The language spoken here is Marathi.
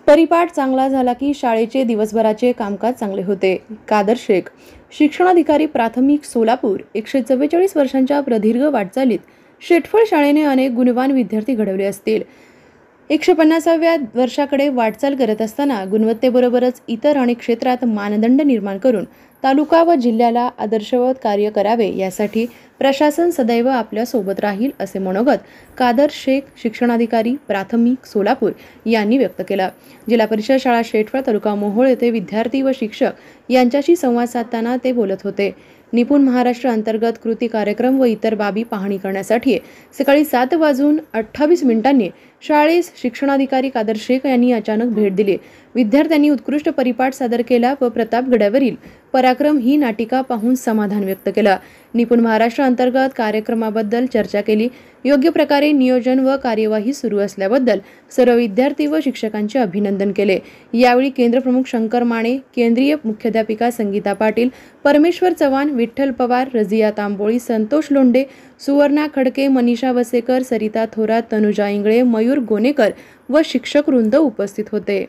परिपाठ चांगला झाला की शाळेचे दिवसभराचे कामकाज चांगले होते. कादर शेख, शिक्षणाधिकारी, प्राथमिक, सोलापूर. 144 वर्षांच्या प्रदीर्घ वाटचालीत शेटफळ शाळेने अनेक गुणवान विद्यार्थी घडवले असतील. 150व्या वर्षाकडे वाटचाल करत असताना गुणवत्तेबरोबरच इतर अनेक क्षेत्रात मानदंड निर्माण करून तालुका व जिल्ह्याला आदर्शवत कार्य करावे यासाठी प्रशासन सदैव आपल्या सोबत राहील असे मनोगत कादर शेख, शिक्षणाधिकारी, प्राथमिक, सोलापूर यांनी व्यक्त केला. जिल्हा परिषद शाळा शेटफळ, तालुका मोहोळ येथे विद्यार्थी व शिक्षक यांच्याशी संवाद साधताना ते बोलत होते. निपुण महाराष्ट्र अंतर्गत कृती कार्यक्रम व इतर बाबी पाहणी करण्यासाठी सकाळी 7:28 शाळेस शिक्षणाधिकारी कादर शेख यांनी अचानक भेट दिली. विद्यार्थ्यांनी उत्कृष्ट परिपाठ सादर केला व प्रतापगडावरील पराक्रम ही नाटिका पाहून समाधान व्यक्त केलं. निपुण महाराष्ट्र अंतर्गत कार्यक्रमाबद्दल चर्चा केली. योग्य प्रकारे नियोजन व कार्यवाही सुरू असल्याबद्दल सर्व विद्यार्थी व शिक्षकांचे अभिनंदन केले. यावेळी केंद्रप्रमुख शंकर माने, केंद्रीय मुख्याध्यापिका संगीता पाटील, परमेश्वर चव्हाण, विठ्ठल पवार, रजिया तांबोळी, संतोष लोंढे, सुवर्णा खडके, मनीषा वसेकर, सरिता थोरात, तनुजा इंगळे, मयूर गोनेकर व शिक्षक वृंद उपस्थित होते.